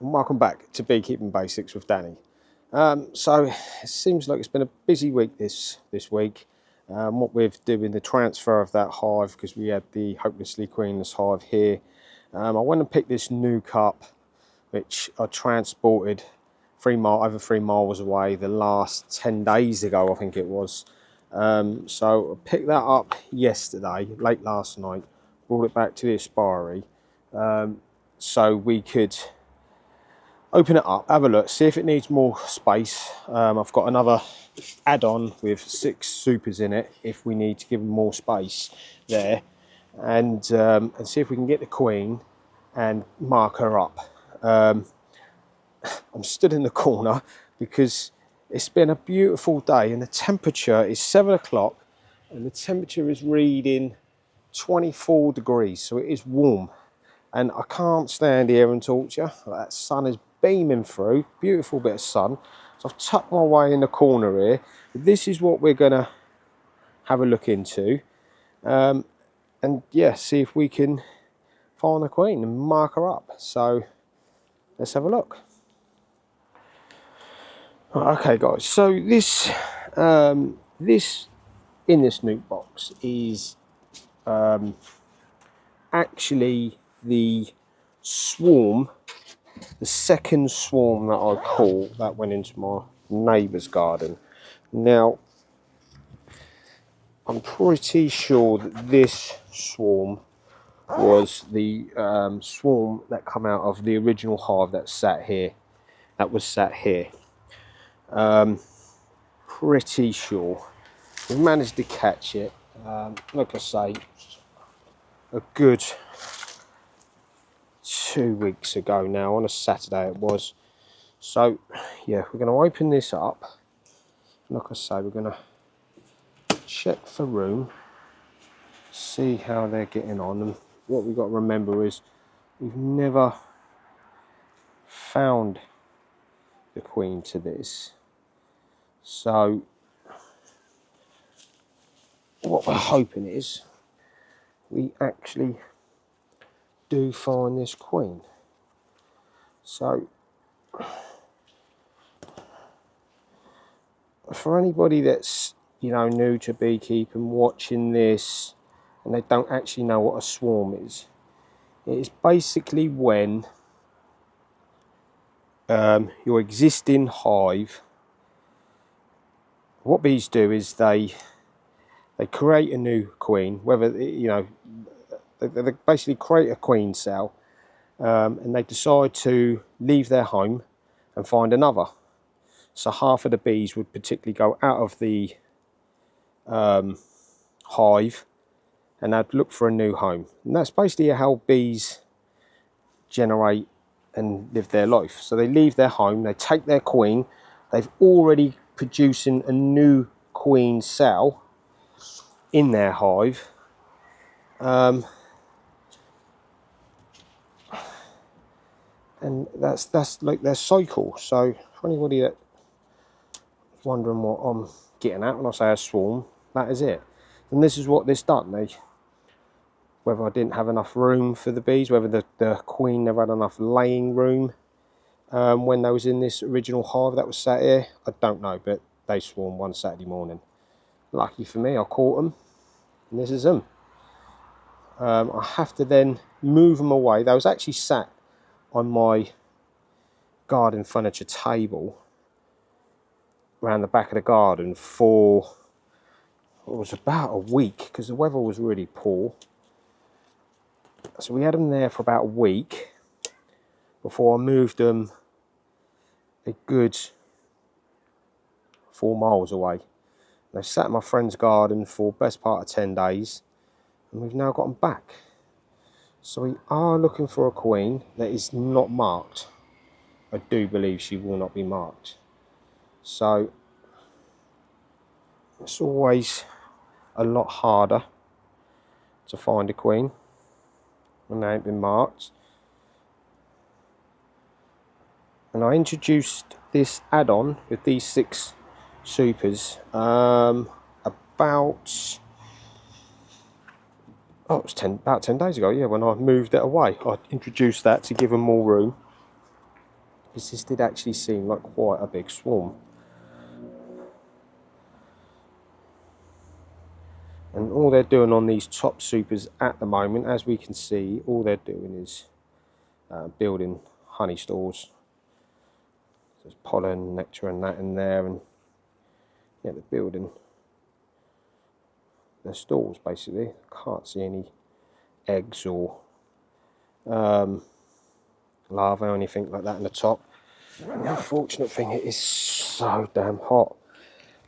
and welcome back to Beekeeping Basics with Danny. So it seems like it's been a busy week this week. What we're doing, the transfer of that hive, because we had the hopelessly queenless hive here. I went and picked this new cup, which I transported over 3 miles away the last 10 days ago, I think it was. So I picked that up yesterday, late last night, brought it back to the aspiary, so we could open it up, have a look, see if it needs more space. I've got another add-on with 6 supers in it if we need to give them more space there, and see if we can get the queen and mark her up. I'm stood in the corner because it's been a beautiful day and the temperature is 7 o'clock and the temperature is reading 24 degrees, so it is warm. And I can't stand here and talk to you. That sun is beaming through, beautiful bit of sun. So I've tucked my way in the corner here. This is what we're gonna have a look into. And yeah, see if we can find the queen and mark her up. So let's have a look. Okay guys, so this in this nuke box is actually the swarm, the second swarm that I caught that went into my neighbour's garden. Now, I'm pretty sure that this swarm was the swarm that come out of the original hive that sat here. Pretty sure. We managed to catch it, like I say, a good 2 weeks ago now, on a Saturday it was. So yeah, we're going to open this up. Like I say, we're going to check for room, see how they're getting on. And what we've got to remember is we've never found the queen to this, so what we're hoping is we actually do find this queen. So for anybody that's, you know, new to beekeeping, watching this and they don't actually know what a swarm is, it is basically when your existing hive, what bees do is they create a new queen, whether, you know, they basically create a queen cell, and they decide to leave their home and find another. So half of the bees would particularly go out of the hive and they'd look for a new home. And that's basically how bees generate and live their life. So they leave their home, they take their queen, they've already producing a new queen cell in their hive, and that's like their cycle. So for anybody that's wondering what I'm getting at when I say a swarm, that is it. And this is what this done. Whether I didn't have enough room for the bees, whether the queen never had enough laying room when they was in this original hive that was sat here, I don't know, but they swarmed one Saturday morning. Lucky for me, I caught them, and this is them. I have to then move them away. They was actually sat on my garden furniture table around the back of the garden for, it was about a week, because the weather was really poor. So we had them there for about a week before I moved them a good 4 miles away. They sat in my friend's garden for the best part of 10 days, and we've now got them back. So we are looking for a queen that is not marked. I do believe she will not be marked. So it's always a lot harder to find a queen when they ain't been marked. And I introduced this add-on with these 6 supers about 10 days ago, yeah, when I moved it away. I introduced that to give them more room. because this did actually seem like quite a big swarm. And all they're doing on these top supers at the moment, as we can see, all they're doing is building honey stores. There's pollen, nectar and that in there, and yeah, they're building their stalls basically. Can't see any eggs or larvae or anything like that in the top. And the unfortunate thing, it is so damn hot.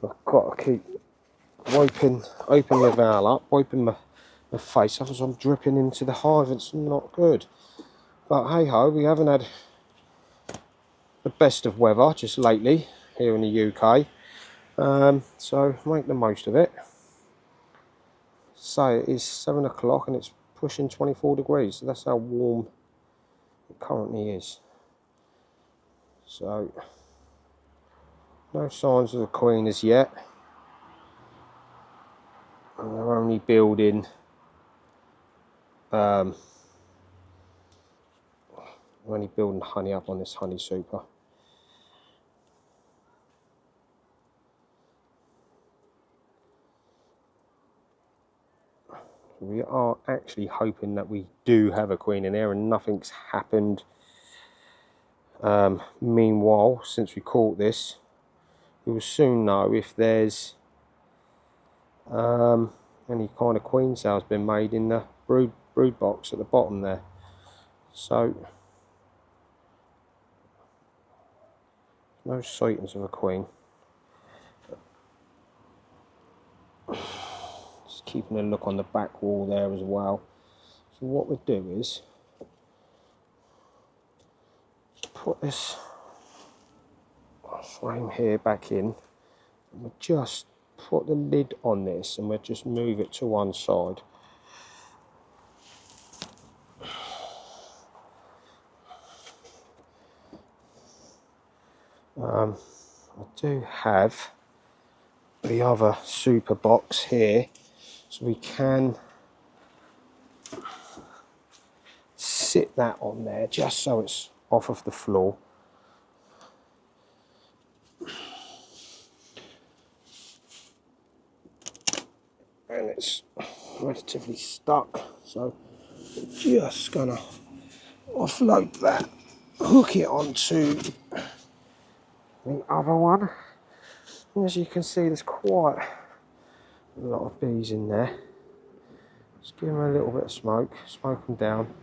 I've got to keep open the valve up, wiping my face, otherwise I'm dripping into the hive. It's not good. But hey ho, we haven't had the best of weather just lately here in the UK, so make the most of it. So it is 7 o'clock and it's pushing 24 degrees, so that's how warm it currently is. So no signs of the queen as yet, and they're only building honey up on this honey super. We are actually hoping that we do have a queen in there and nothing's happened. Meanwhile, since we caught this, we will soon know if there's any kind of queen cells been made in the brood box at the bottom there. So no sightings of a queen. Just keeping a look on the back wall there as well. So what we'll do is put this frame here back in, and we'll just put the lid on this and we'll just move it to one side. I do have the other super box here, so we can sit that on there just so it's off of the floor. And it's relatively stuck, so just gonna offload that, hook it onto the other one. And as you can see, there's quite a lot of bees in there. Just give them a little bit of smoke them down.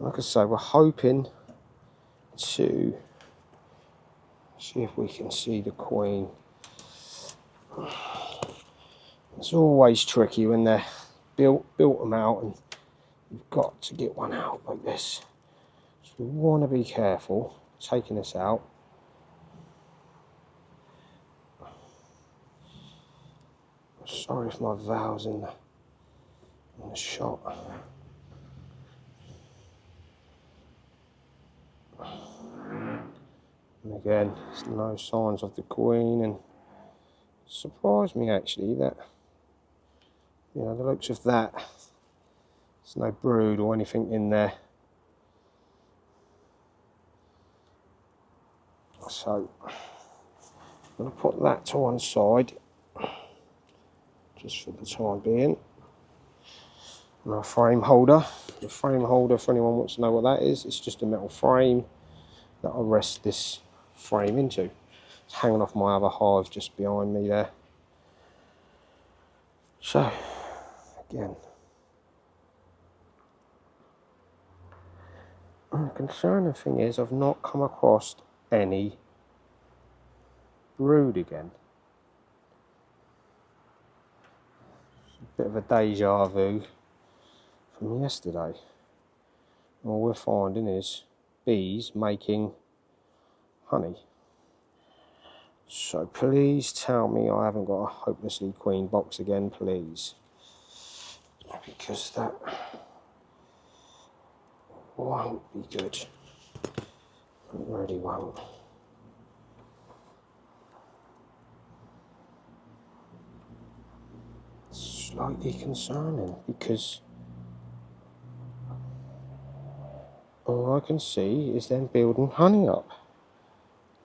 Like I say, we're hoping to see if we can see the queen. It's always tricky when they're built them out and you've got to get one out like this. So we want to be careful taking this out. Sorry if my valve's in the shot. And again, there's no signs of the queen, and it surprised me actually that, you know, the looks of that, there's no brood or anything in there. So I'm going to put that to one side just for the time being. And our frame holder. The frame holder, for anyone who wants to know what that is, it's just a metal frame that I rest this frame into. It's hanging off my other hive just behind me there. So again, the concerning thing is I've not come across any brood again. It's a bit of a deja vu from yesterday. All we're finding is bees making honey. So please tell me I haven't got a hopelessly queen box again, please. Because that won't be good. It really won't. slightly concerning, because all I can see is them building honey up.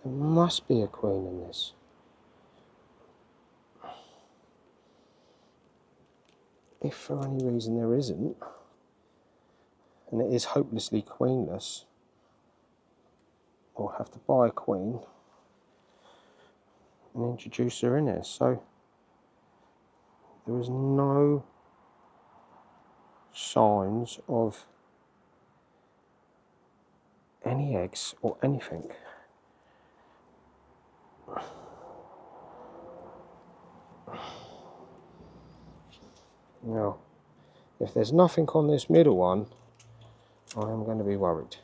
There must be a queen in this. If for any reason there isn't, and it is hopelessly queenless, I'll have to buy a queen and introduce her in here. So there is no signs of any eggs or anything. Now, if there's nothing on this middle one, I am going to be worried.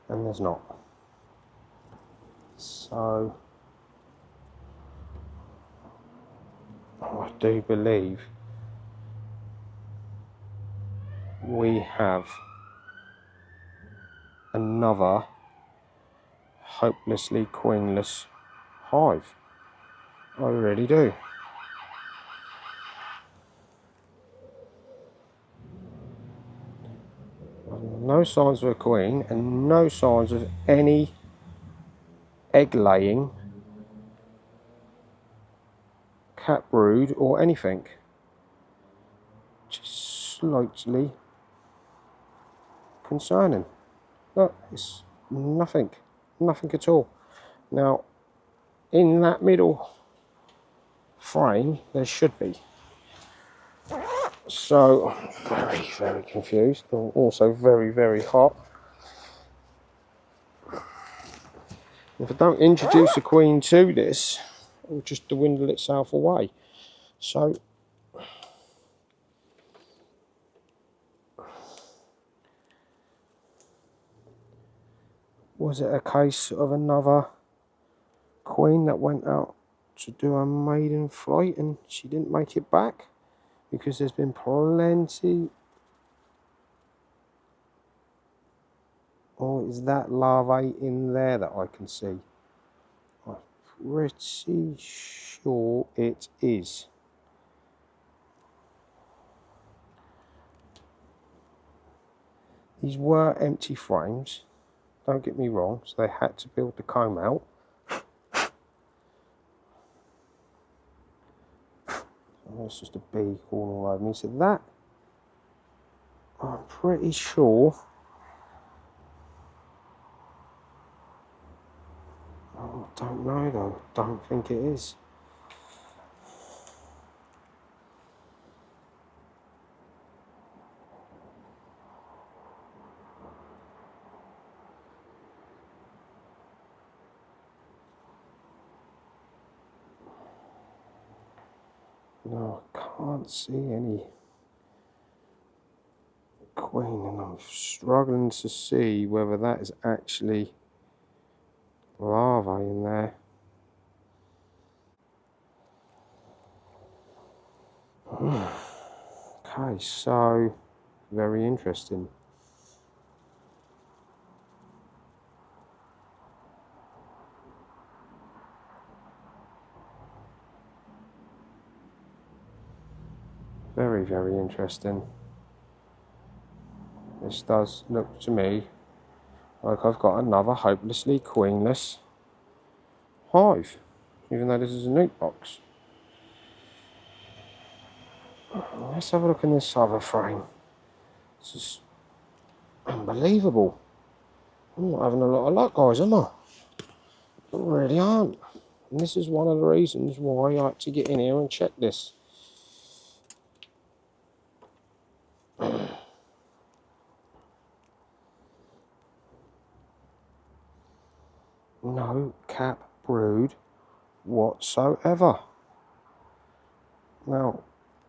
And there's not. So I do believe we have another hopelessly queenless hive. I really do. No signs of a queen and no signs of any egg laying, cat brood or anything. Just slightly concerning. Look, it's nothing at all. Now, in that middle frame, there should be. So, very confused, and also very hot. If I don't introduce a queen to this, it will just dwindle itself away. So, was it a case of another queen that went out to do a maiden flight and she didn't make it back? Because there's been plenty. Or is that larvae in there that I can see? I'm pretty sure it is. These were empty frames, don't get me wrong, so they had to build the comb out. Oh, it's just a bee crawling all over me. So that, I'm pretty sure. Oh, I don't know though, don't think it is. No, I can't see any queen, and I'm struggling to see whether that is actually larvae in there. Okay, so very interesting. Very interesting. This does look to me like I've got another hopelessly queenless hive, even though this is a nuke box. Let's have a look in this other frame. This is unbelievable. I'm not having a lot of luck, guys, am I? I really aren't. And this is one of the reasons why I had to get in here and check this. No cap brood whatsoever. Now,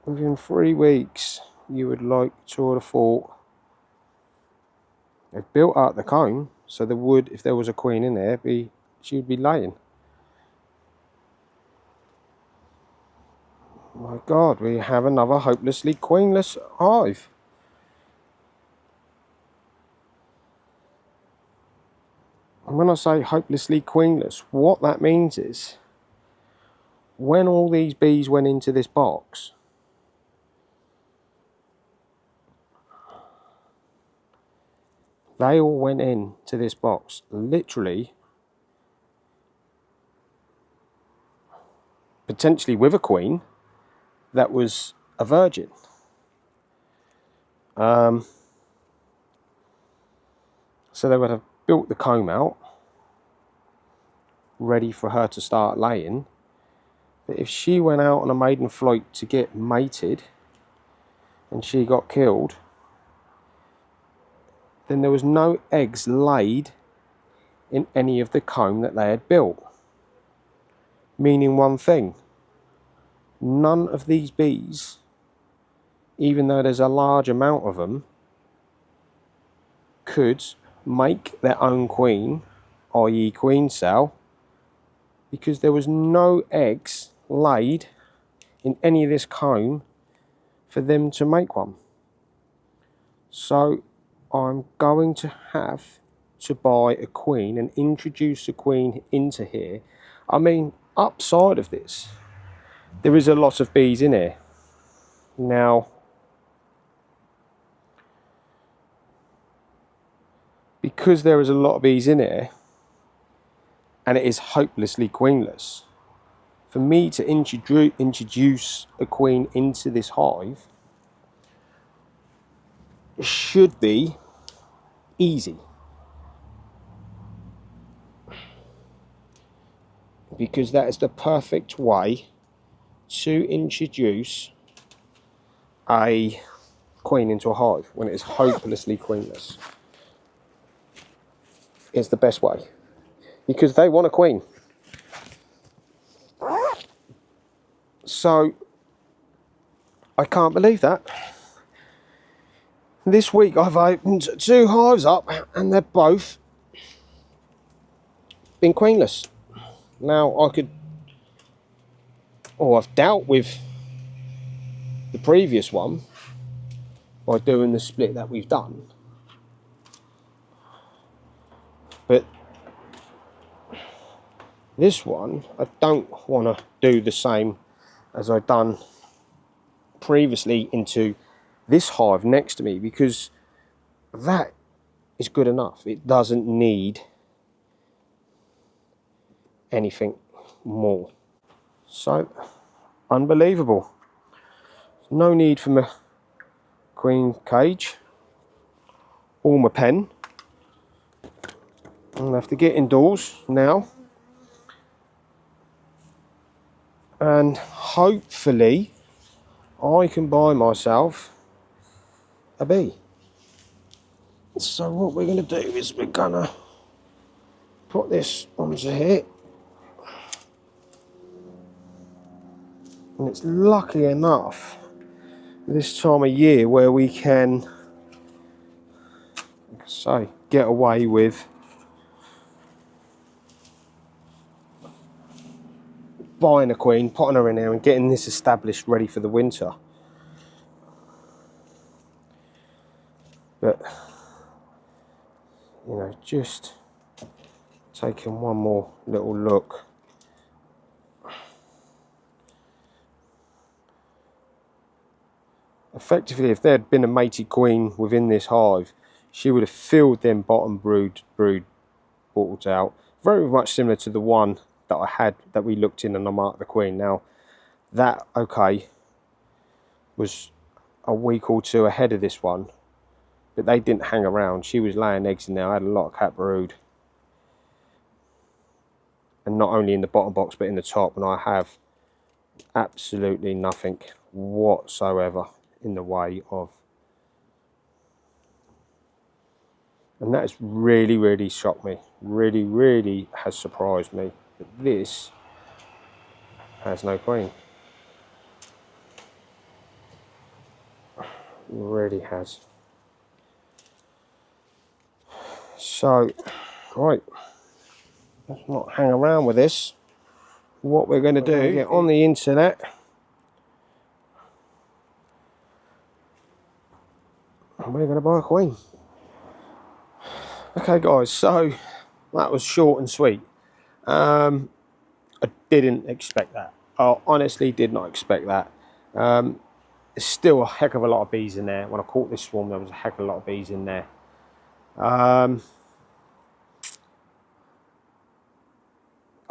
within 3 weeks, you would like to have thought they've built out the comb, so there would, if there was a queen in there, she would be laying. My God, we have another hopelessly queenless hive. And when I say hopelessly queenless, what that means is when all these bees went into this box, they all went into this box literally, potentially with a queen that was a virgin. So they would have built the comb out, ready for her to start laying. But if she went out on a maiden flight to get mated and she got killed, then there was no eggs laid in any of the comb that they had built. Meaning one thing, none of these bees, even though there's a large amount of them, could make their own queen, i.e. queen cell, because there was no eggs laid in any of this comb for them to make one. So I'm going to have to buy a queen and introduce a queen into here. I mean, upside of this, there is a lot of bees in here. Now, because there is a lot of bees in here, and it is hopelessly queenless, for me to introduce a queen into this hive should be easy. Because that is the perfect way to introduce a queen into a hive when it is hopelessly queenless. It's the best way. Because they want a queen. So, I can't believe that. This week I've opened 2 hives up and they're both been queenless. Now I've dealt with the previous one by doing the split that we've done. But this one, I don't want to do the same as I've done previously into this hive next to me, because that is good enough. It doesn't need anything more. So, unbelievable. No need for my queen cage or my pen. I'm going to have to get indoors now. And hopefully I can buy myself a bee. So what we're going to do is we're going to put this onto here. And it's lucky enough this time of year where we can, like I say, get away with buying a queen, putting her in there and getting this established ready for the winter. But, you know, just taking one more little look. Effectively, if there had been a mated queen within this hive, she would have filled them bottom brood bottles out. Very much similar to the one that I had, that we looked in and I marked the queen. Now, that, okay, was a week or 2 ahead of this one, but they didn't hang around. She was laying eggs in there. I had a lot of cat brood. And not only in the bottom box, but in the top, and I have absolutely nothing whatsoever in the way of, and that has really shocked me, really has surprised me, that this has no queen. Really has. So, right, let's not hang around with this. What we're going to do, get on the internet and we're going to buy a queen. Okay guys, so That was short and sweet. I didn't expect that. I honestly did not expect that. There's still a heck of a lot of bees in there. When I caught this swarm, there was a heck of a lot of bees in there. I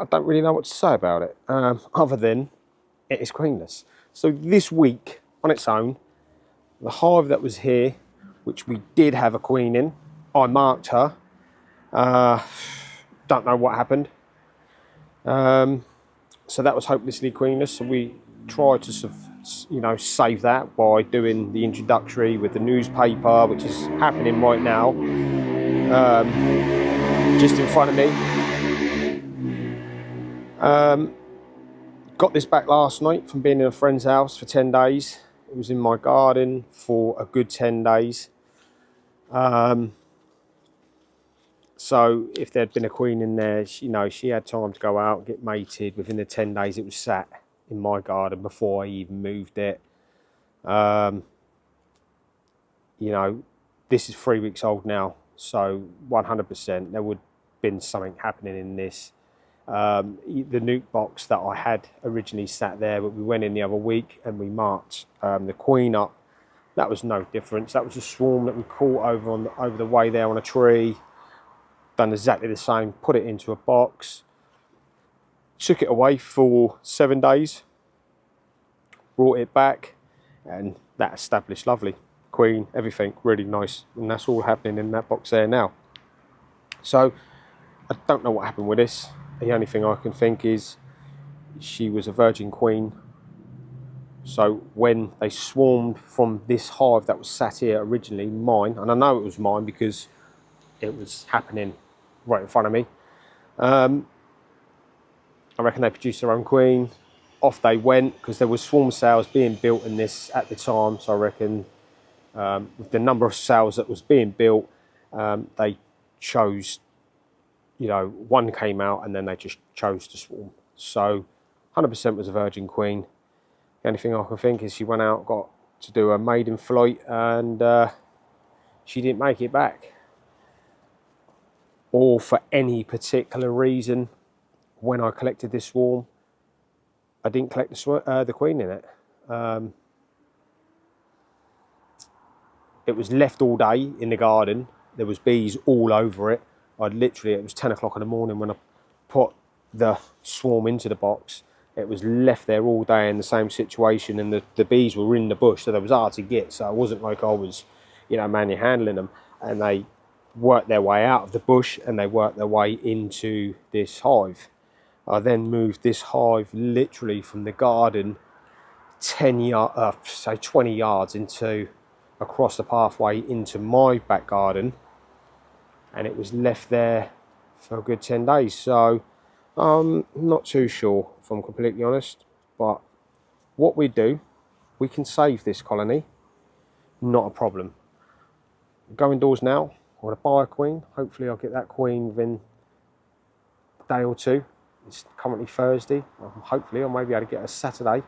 don't really know what to say about it, other than it is queenless. So this week, on its own, the hive that was here, which we did have a queen in, I marked her. Don't know what happened. So that was hopelessly queenless. So we tried to save that by doing the introductory with the newspaper, which is happening right now, just in front of me. Got this back last night from being in a friend's house for 10 days. It was in my garden for a good 10 days. So if there'd been a queen in there, she had time to go out and get mated. Within the 10 days it was sat in my garden before I even moved it. This is 3 weeks old now, so 100% there would have been something happening in this. The nuke box that I had originally sat there, but we went in the other week and we marked the queen up. That was no difference. That was a swarm that we caught over the way there on a tree. Done exactly the same, put it into a box, took it away for 7 days, brought it back, and that established lovely. Queen, everything really nice, and that's all happening in that box there now. So I don't know what happened with this. The only thing I can think is she was a virgin queen. So when they swarmed from this hive that was sat here originally, mine, and I know it was mine because it was happening right in front of me, I reckon they produced their own queen. Off they went, because there was swarm cells being built in this at the time. So I reckon with the number of cells that was being built, they chose, one came out and then they just chose to swarm. So 100% was a virgin queen. The only thing I can think is she went out, got to do a maiden flight, and she didn't make it back. Or for any particular reason, when I collected this swarm, I didn't collect the queen in it. It was left all day in the garden. There was bees all over it. It was 10 o'clock in the morning when I put the swarm into the box. It was left there all day in the same situation, and the bees were in the bush, so they was hard to get. So it wasn't like I was, manually handling them. And they worked their way out of the bush and they worked their way into this hive. I then moved this hive literally from the garden 20 yards across the pathway into my back garden, and it was left there for a good 10 days. So I'm not too sure, if I'm completely honest, but what we do, we can save this colony, not a problem. Go indoors now. I'm going to buy a queen. Hopefully I'll get that queen within a day or two. It's currently Thursday. Hopefully I'll maybe able to get a Saturday,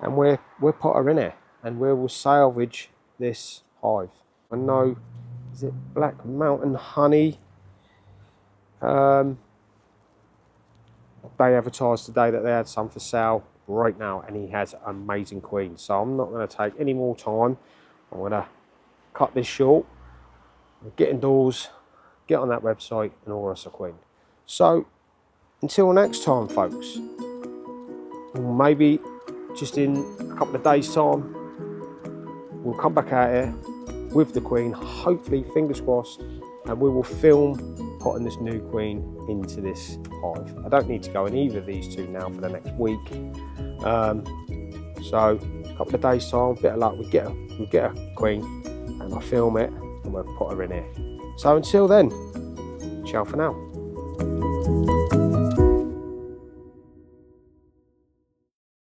and we'll put her in here and we will salvage this hive. I know, is it Black Mountain Honey? They advertised today that they had some for sale right now, and he has an amazing queen. So I'm not going to take any more time. I'm going to cut this short, get indoors, get on that website and order us a queen. So until next time, folks, maybe just in a couple of days time, we'll come back out here with the queen, hopefully, fingers crossed, and we will film putting this new queen into this hive. I don't need to go in either of these two now for the next week. So a couple of days time, bit of luck, we'll get a queen, and I'll film it and we'll put her in here. So until then, ciao for now.